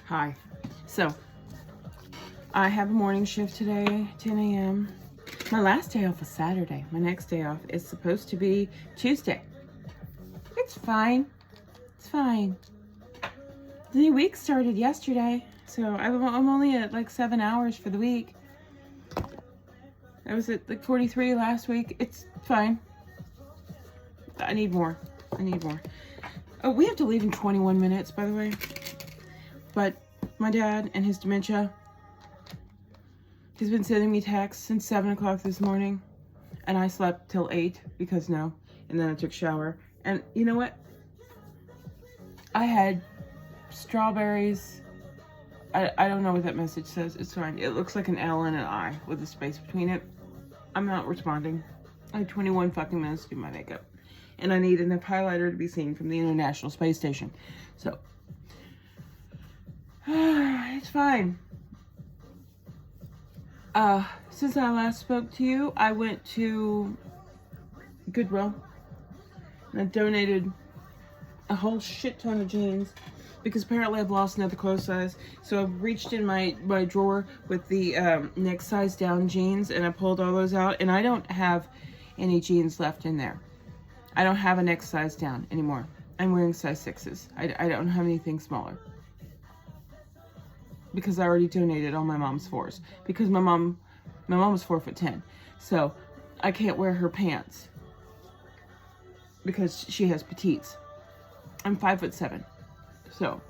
Hi. So, I have a morning shift today, 10 a.m. My last day off is Saturday. My next day off is supposed to be Tuesday. It's fine. It's fine. The new week started yesterday, so I'm only at like 7 hours for the week. I was at like 43 last week. It's fine. I need more. Oh, we have to leave in 21 minutes, by the way. But my dad and his dementia, he's been sending me texts since 7 o'clock this morning. And I slept till 8 because no. And then I took a shower. And you know what? I had strawberries. I don't know what that message says. It's fine. It looks like an L and an I with a space between it. I'm not responding. I have 21 fucking minutes to do my makeup. And I need enough highlighter to be seen from the International Space Station. So, it's fine. Since I last spoke to you, I went to Goodwill. And I donated a whole shit ton of jeans. Because apparently I've lost another clothes size. So I've reached in my drawer with the next size down jeans. And I pulled all those out. And I don't have any jeans left in there. I don't have a next size down anymore. I'm wearing size 6s. I don't have anything smaller. Because I already donated all my mom's 4s. Because my mom was 4'10". So I can't wear her pants. Because she has petites. I'm 5'7". So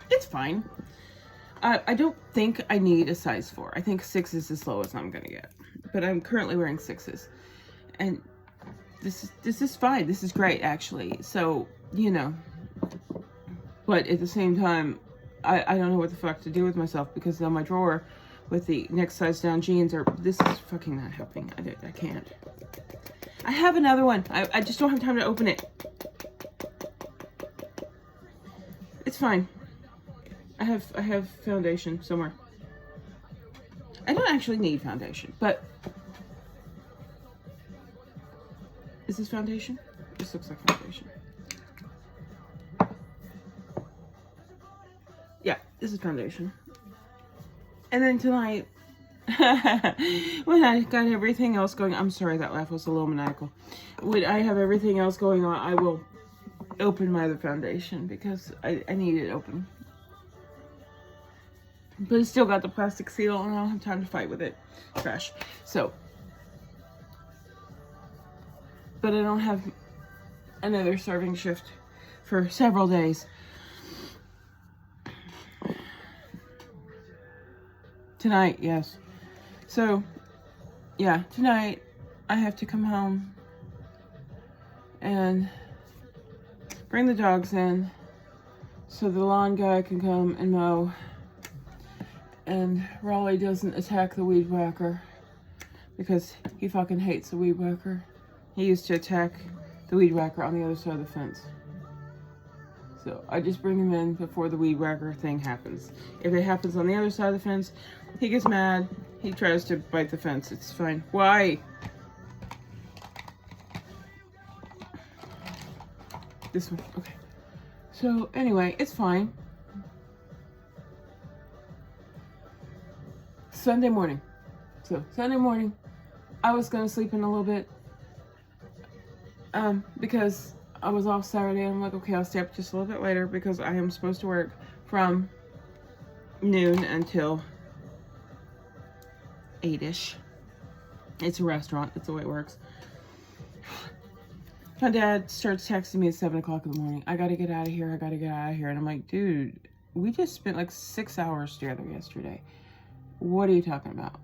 it's fine. I don't think I need a size 4. I think 6 is as low as I'm gonna get. But I'm currently wearing 6s. And this is fine. This is great, actually. So, you know. But at the same time, I don't know what the fuck to do with myself because on my drawer with the next size down jeans this is fucking not helping. I can't. I have another one. I just don't have time to open it. It's fine. I have foundation somewhere. I don't actually need foundation, but is this foundation? This looks like foundation. Yeah, this is foundation. And then tonight, when I got everything else going, I'm sorry, that laugh was a little maniacal. When I have everything else going on, I will open my other foundation because I need it open. But it's still got the plastic seal and I don't have time to fight with it. Trash. So, but I don't have another serving shift for several days. Tonight, yes. So, yeah, tonight I have to come home and bring the dogs in so the lawn guy can come and mow and Raleigh doesn't attack the weed whacker because he fucking hates the weed whacker. He used to attack the weed whacker on the other side of the fence. So I just bring him in before the weed whacker thing happens. If it happens on the other side of the fence, he gets mad. He tries to bite the fence. It's fine. Why? This one. Okay. So anyway, it's fine. Sunday morning. So Sunday morning, I was gonna sleep in a little bit. Because I was off Saturday. I'm like, okay, I'll stay up just a little bit later because I am supposed to work from noon until 8-ish. It's a restaurant. That's the way it works. My dad starts texting me at 7 o'clock in the morning. I gotta get out of here. And I'm like, dude, we just spent like 6 hours together yesterday. What are you talking about?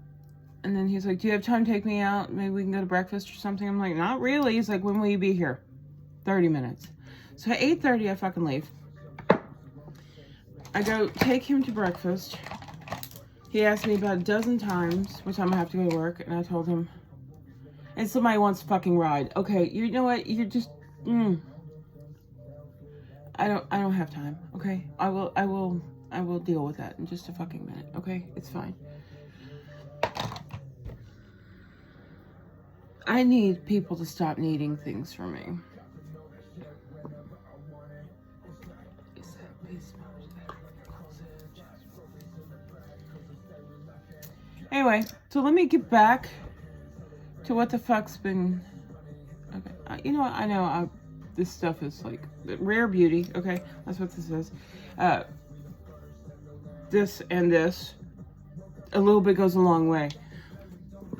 And then he's like, do you have time to take me out? Maybe we can go to breakfast or something. I'm like, not really. He's like, when will you be here? 30 minutes. So at 8:30, I fucking leave. I go take him to breakfast. He asked me about a dozen times what time I have to go to work. And I told him, and somebody wants a fucking ride. Okay, you know what? You're just, I don't have time. Okay, I will deal with that in just a fucking minute. Okay, it's fine. I need people to stop needing things from me. Is that basement? Anyway, so let me get back to what the fuck's been. Okay, you know what? I know this stuff is like rare beauty. Okay, that's what this is. This and this, a little bit goes a long way.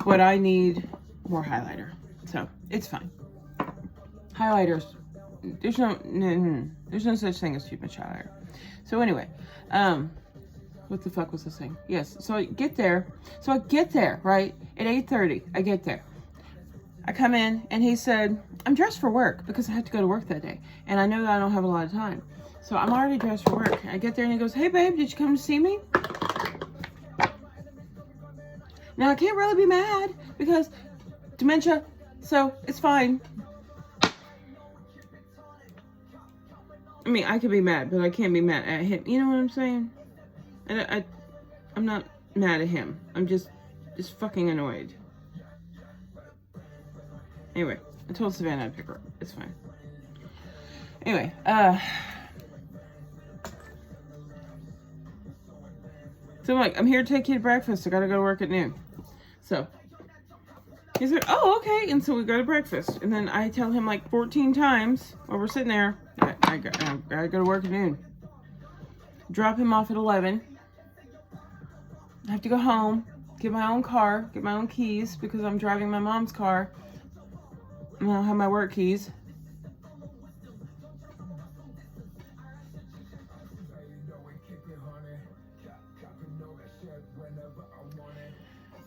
But I need more highlighter, so it's fine. Highlighters, there's no such thing as too much highlighter. So anyway, what the fuck was this thing? Yes, so I get there, right, at 8:30, I get there. I come in, and he said, I'm dressed for work, because I had to go to work that day, and I know that I don't have a lot of time. So I'm already dressed for work. I get there, and he goes, hey babe, did you come to see me? Now, I can't really be mad, because dementia, so it's fine. I mean, I could be mad, but I can't be mad at him. You know what I'm saying? And I'm not mad at him. I'm just fucking annoyed. Anyway, I told Savannah I'd pick her up. It's fine. Anyway, so I'm like, I'm here to take you to breakfast. I gotta go to work at noon. So he's like, oh, okay. And so we go to breakfast. And then I tell him like 14 times while we're sitting there, I gotta go to work at noon. Drop him off at 11. I have to go home, get my own car, get my own keys, because I'm driving my mom's car. I don't have my work keys.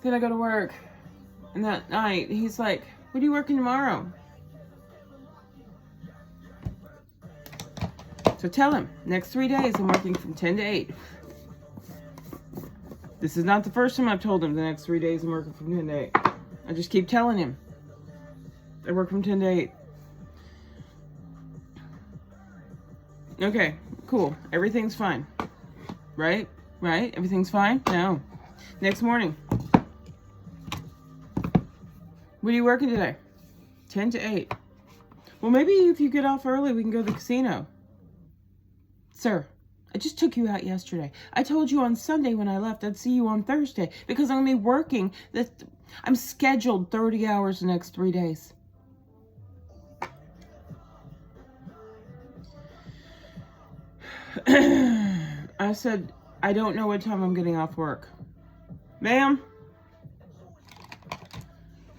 Then I go to work. And that night, he's like, what are you working tomorrow? So tell him, next 3 days, I'm working from 10 to 8. This is not the first time I've told him the next 3 days I'm working from 10 to 8. I just keep telling him. I work from 10 to 8. Okay, cool. Everything's fine. Right? Right? Everything's fine? No. Next morning. What are you working today? 10 to 8. Well, maybe if you get off early, we can go to the casino. Sir, I just took you out yesterday. I told you on Sunday when I left I'd see you on Thursday, because I'm going to be working. I'm scheduled 30 hours the next 3 days. I said, I don't know what time I'm getting off work. Ma'am?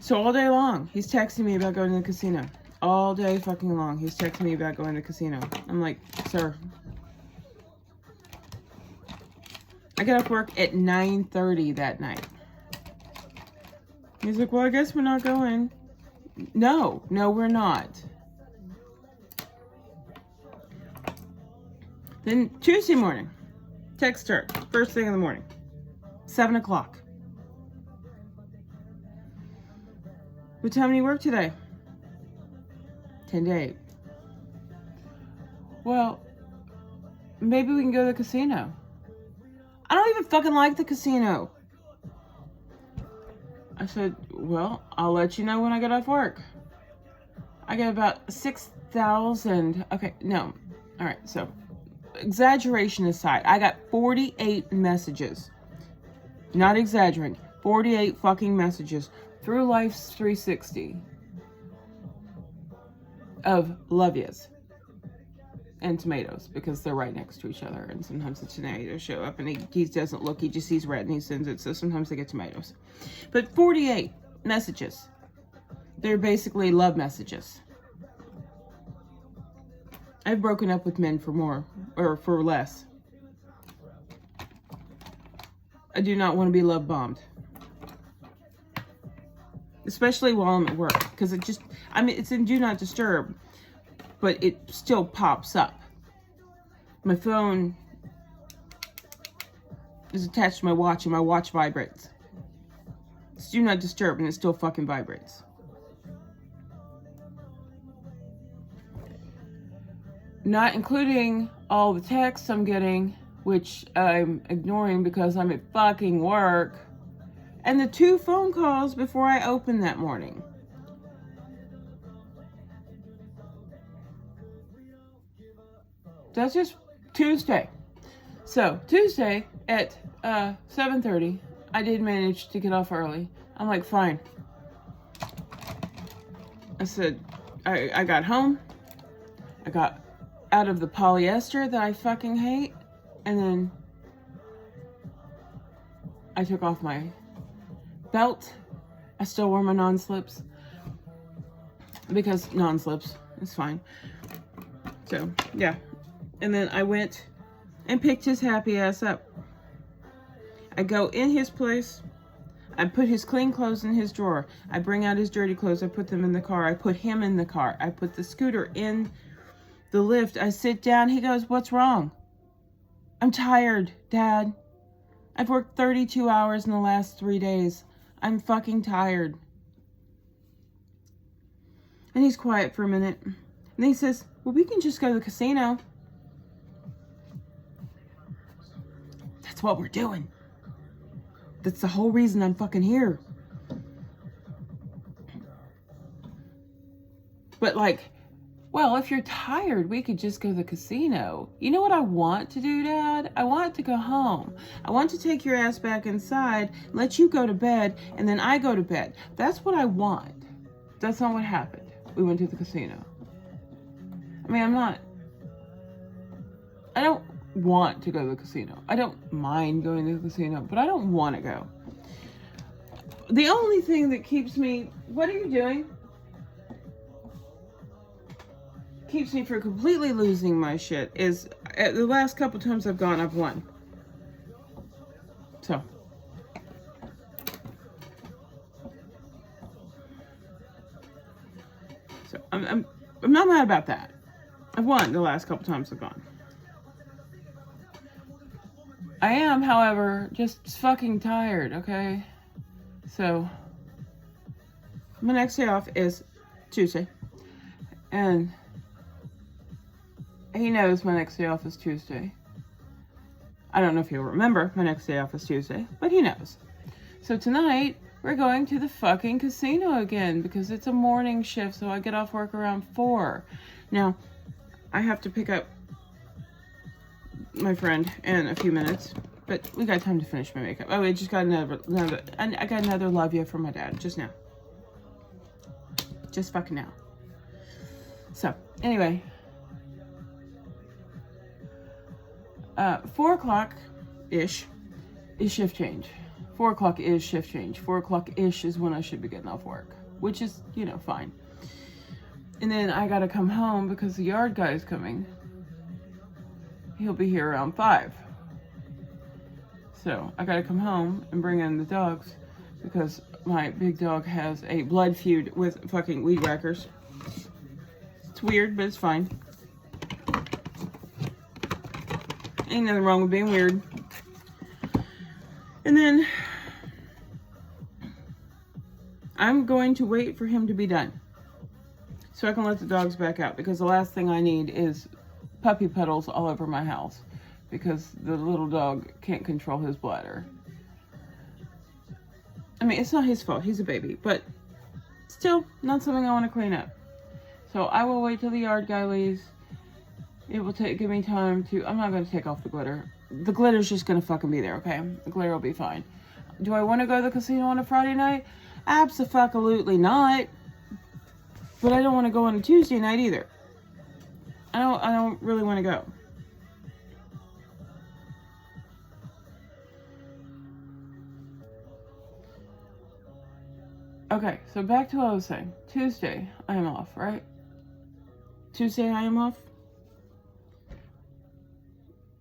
So all day long, he's texting me about going to the casino. All day fucking long, he's texting me about going to the casino. I'm like, sir. I got off work at 9:30 that night. He's like, well, I guess we're not going. No, we're not. Then Tuesday morning, text her, first thing in the morning, 7 o'clock. What time do you work today? 10 to 8. Well, maybe we can go to the casino. I don't even fucking like the casino. I said, well, I'll let you know when I get off work. I get about 6,000. Okay, no. All right, so exaggeration aside, I got 48 messages. Not exaggerating. 48 fucking messages through Life's 360 of love yous and tomatoes, because they're right next to each other, and sometimes the tomatoes show up and he doesn't look, he just sees red and he sends it, so sometimes they get tomatoes. But 48 messages. They're basically love messages. I've broken up with men for more, or for less. I do not want to be love bombed. Especially while I'm at work, because it's in Do Not Disturb, but it still pops up. My phone is attached to my watch, and my watch vibrates. It's Do Not Disturb, and it still fucking vibrates. Not including all the texts I'm getting, which I'm ignoring because I'm at fucking work. And the 2 phone calls before I opened that morning. That's just Tuesday. So Tuesday at 7:30, I did manage to get off early. I'm like, fine. I said, I got home. I got out of the polyester that I fucking hate. And then I took off my belt. I still wore my non-slips. Because non-slips, it's fine. So, yeah. And then I went and picked his happy ass up. I go in his place. I put his clean clothes in his drawer. I bring out his dirty clothes. I put them in the car. I put him in the car. I put the scooter in the lift. I sit down. He goes, "What's wrong?" "I'm tired, Dad. I've worked 32 hours in the last 3 days. I'm fucking tired." And he's quiet for a minute. And then he says, "Well, we can just go to the casino." That's what we're doing. That's the whole reason I'm fucking here. But like, well, if you're tired, we could just go to the casino. You know what I want to do, Dad? I want to go home. I want to take your ass back inside, let you go to bed, and then I go to bed. That's what I want. That's not what happened. We went to the casino. I mean, I don't want to go to the casino. I don't mind going to the casino, but I don't want to go. The only thing that keeps me, what are you doing? Keeps me from completely losing my shit is the last couple times I've gone, I've won. So. I'm not mad about that. I've won the last couple times I've gone. I am, however, just fucking tired, okay? So, my next day off is Tuesday. And he knows my next day off is Tuesday. I don't know if he'll remember my next day off is Tuesday, but he knows. So tonight, we're going to the fucking casino again because it's a morning shift, so I get off work around 4. Now, I have to pick up my friend in a few minutes, but we got time to finish my makeup. Oh, I just got I got another love you from my dad just now. Just fucking now. So, anyway. 4 o'clock-ish is shift change. 4 o'clock is shift change. 4 o'clock-ish is when I should be getting off work, which is, you know, fine. And then I gotta come home because the yard guy is coming. He'll be here around 5. So I gotta come home and bring in the dogs because my big dog has a blood feud with fucking weed whackers. It's weird, but it's fine. Ain't nothing wrong with being weird. And then I'm going to wait for him to be done so I can let the dogs back out because the last thing I need is puppy puddles all over my house because the little dog can't control his bladder. I mean, it's not his fault. He's a baby, but still not something I want to clean up. So I will wait till the yard guy leaves. It will give me time to, I'm not going to take off the glitter. The glitter's just going to fucking be there, okay? The glitter will be fine. Do I want to go to the casino on a Friday night? Abso-fucking-lutely not. But I don't want to go on a Tuesday night either. I don't really want to go. Okay, so back to what I was saying. Tuesday, I am off, right? Tuesday, I am off.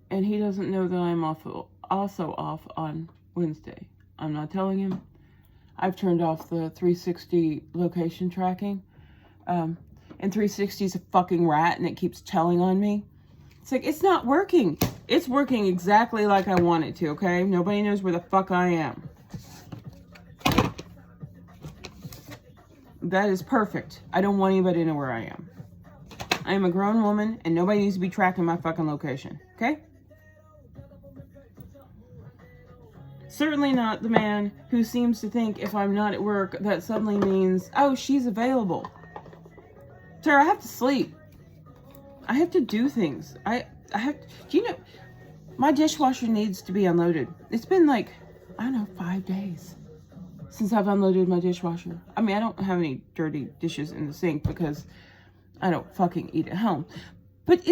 And he doesn't know that I'm also off on Wednesday. I'm not telling him. I've turned off the 360 location tracking. And 360 is a fucking rat and it keeps telling on me. It's like, it's not working. It's working exactly like I want it to, okay? Nobody knows where the fuck I am. That is perfect. I don't want anybody to know where I am. I am a grown woman and nobody needs to be tracking my fucking location, okay? Certainly not the man who seems to think if I'm not at work, that suddenly means, oh, she's available. Sir, I have to sleep. I have to do things. I have to, do you know, my dishwasher needs to be unloaded. It's been like I don't know, 5 days since I've unloaded my dishwasher. I mean, I don't have any dirty dishes in the sink because I don't fucking eat at home. But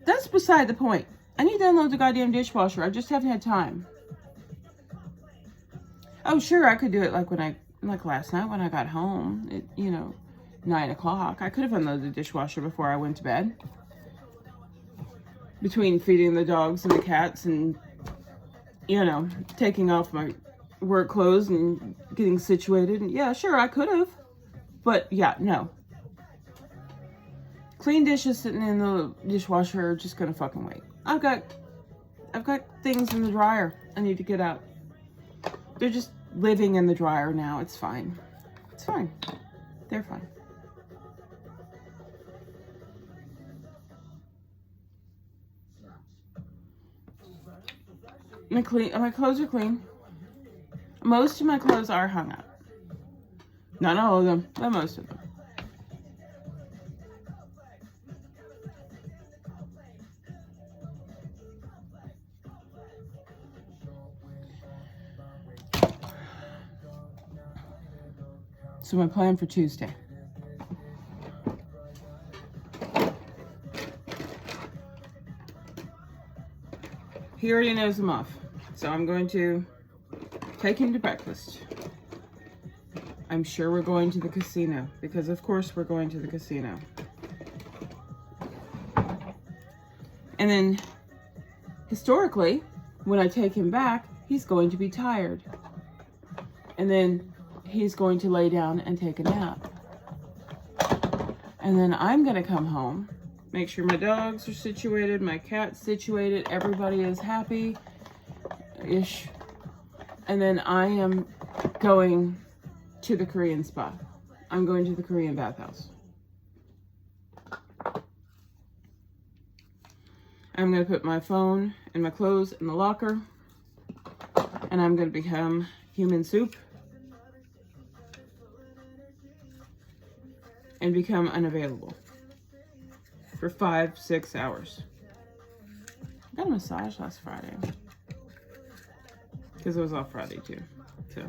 that's beside the point. I need to unload the goddamn dishwasher. I just haven't had time. Oh, sure, I could do it like last night when I got home at, 9 o'clock. I could have unloaded the dishwasher before I went to bed. Between feeding the dogs and the cats and, taking off my work clothes and getting situated. And yeah, sure, I could have. But yeah, no. Clean dishes sitting in the dishwasher are just gonna fucking wait. I've got things in the dryer I need to get out. They're just living in the dryer now. It's fine. It's fine. They're fine. My clothes are clean. Most of my clothes are hung up. Not all of them, but most of them. So my plan for Tuesday. He already knows I'm off. So I'm going to take him to breakfast. I'm sure we're going to the casino because of course we're going to the casino. And then historically, when I take him back, he's going to be tired. And then he's going to lay down and take a nap. And then I'm going to come home, make sure my dogs are situated, my cat's situated, everybody is happy-ish. And then I am going to the Korean spa. I'm going to the Korean bathhouse. I'm going to put my phone and my clothes in the locker. And I'm going to become human soup. And become unavailable for 5-6 hours. I got a massage last Friday because it was off Friday too. So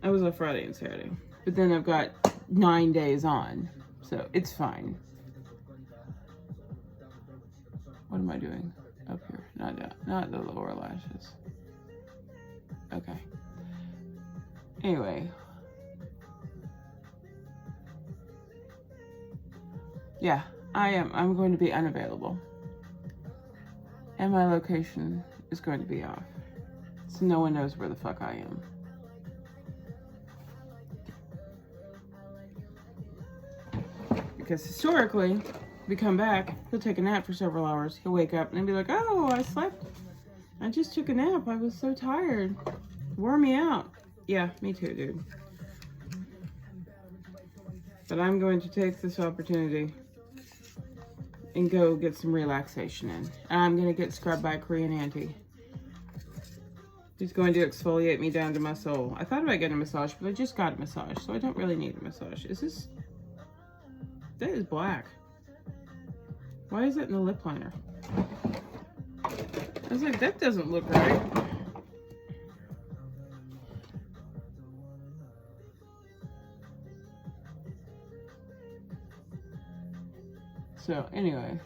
I was off Friday and Saturday, but then I've got 9 days on, so it's fine. What am I doing up here? Not the lower lashes. Okay. Anyway. Yeah, I'm going to be unavailable. And my location is going to be off. So no one knows where the fuck I am. Because historically, we come back, he'll take a nap for several hours. He'll wake up and be like, oh, I slept. I just took a nap. I was so tired. Wore me out. Yeah, me too, dude. But I'm going to take this opportunity and go get some relaxation in. And I'm going to get scrubbed by a Korean auntie. She's going to exfoliate me down to my soul. I thought about getting a massage, but I just got a massage, so I don't really need a massage. That is black. Why is it in the lip liner? I was like, that doesn't look right. So, anyway.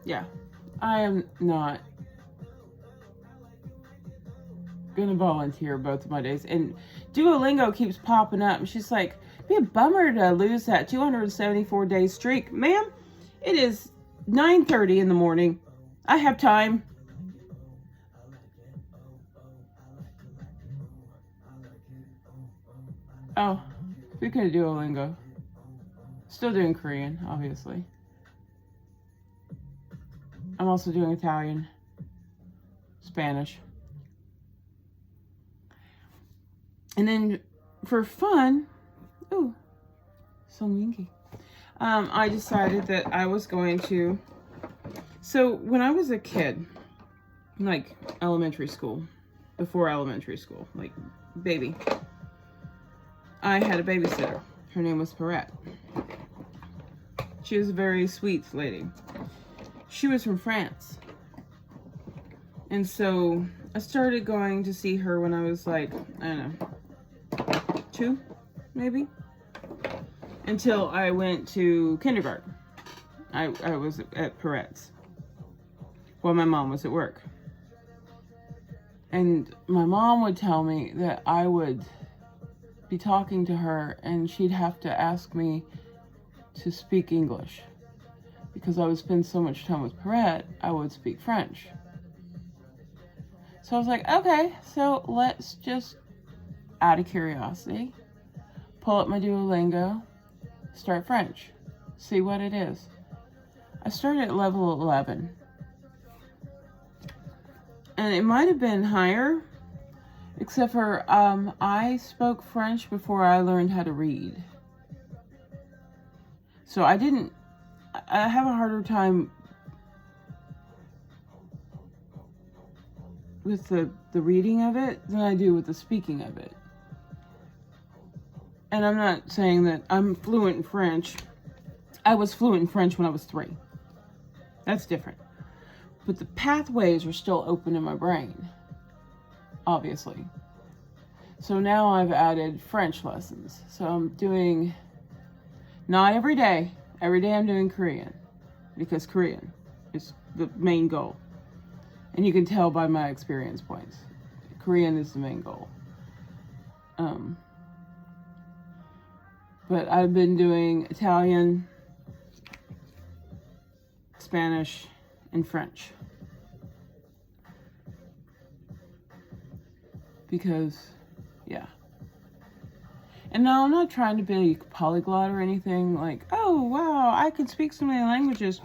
Yeah, I am not gonna volunteer both of my days. And Duolingo keeps popping up. And she's like, it'd be a bummer to lose that 274-day streak. Ma'am, it is 9:30 in the morning. I have time. Oh, speaking of Duolingo, still doing Korean, obviously. I'm also doing Italian, Spanish. And then for fun, ooh, Song Mingi. I decided that I was going to, so when I was a kid, like elementary school, before elementary school, like baby, I had a babysitter. Her name was Perrette. She was a very sweet lady. She was from France. And so I started going to see her when I was like, I don't know, 2, maybe? Until I went to kindergarten. I was at Peretz while my mom was at work. And my mom would tell me that I would be talking to her and she'd have to ask me to speak English. Because I would spend so much time with Perret, I would speak French. So I was like, okay, so let's just, out of curiosity, pull up my Duolingo, start French, see what it is. I started at level 11. And it might have been higher, except for I spoke French before I learned how to read. So I have a harder time with the reading of it than I do with the speaking of it. And I'm not saying that I'm fluent in French. I was fluent in French when I was 3. That's different. But the pathways are still open in my brain, obviously. So now I've added French lessons. So I'm doing, not every day. Every day I'm doing Korean, because Korean is the main goal. And you can tell by my experience points. Korean is the main goal. But I've been doing Italian, Spanish, and French. Because, yeah. And now I'm not trying to be a polyglot or anything like, oh, wow, I can speak so many languages.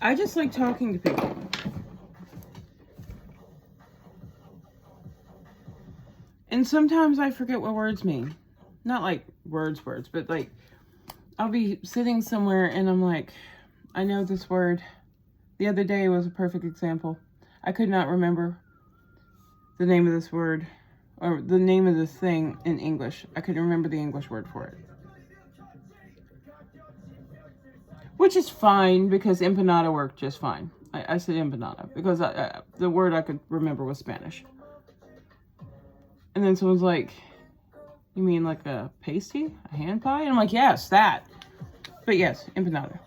I just like talking to people. And sometimes I forget what words mean. Not like words, but like I'll be sitting somewhere and I'm like, I know this word. The other day was a perfect example. I could not remember the name of this word or the name of this thing in English. I couldn't remember the English word for it. Which is fine because empanada worked just fine. I said empanada because the word I could remember was Spanish. And then someone's like, you mean like a pasty? A hand pie? And I'm like, yes, that. But yes, empanada.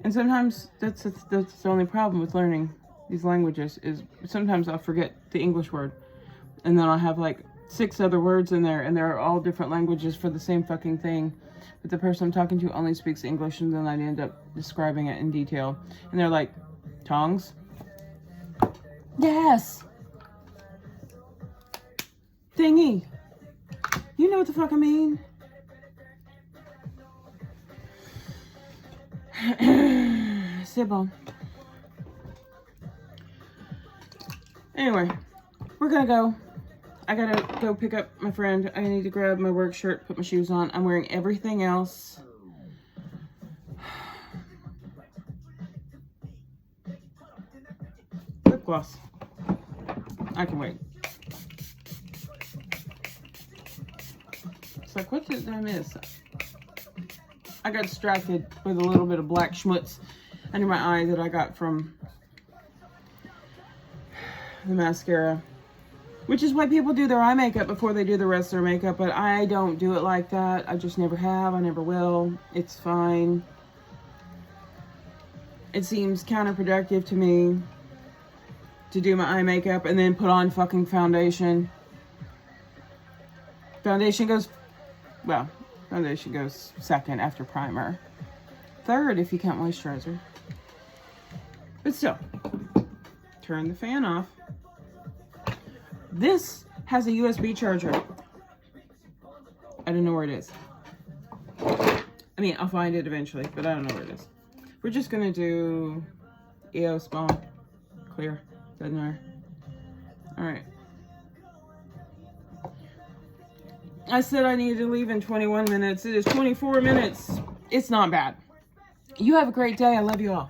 And sometimes that's the only problem with learning these languages is sometimes I'll forget the English word. And then I'll have like 6 other words in there and they're all different languages for the same fucking thing. But the person I'm talking to only speaks English and then I end up describing it in detail. And they're like, tongs? Yes! Thingy! You know what the fuck I mean? Sibble. Anyway, we're gonna go. I gotta go pick up my friend. I need to grab my work shirt, put my shoes on. I'm wearing everything else. Lip gloss. I can wait. It's like, what did I miss? I got distracted with a little bit of black schmutz under my eye that I got from the mascara. Which is why people do their eye makeup before they do the rest of their makeup. But I don't do it like that. I just never have. I never will. It's fine. It seems counterproductive to me to do my eye makeup and then put on fucking foundation. Foundation goes second after primer. Third if you count moisturizer. But still, turn the fan off. This has a USB charger. I don't know where it is. I mean, I'll find it eventually, but I don't know where it is. We're just gonna do EOS Balm Clear. Doesn't matter. Alright. I said I needed to leave in 21 minutes. It is 24 minutes. It's not bad. You have a great day. I love you all.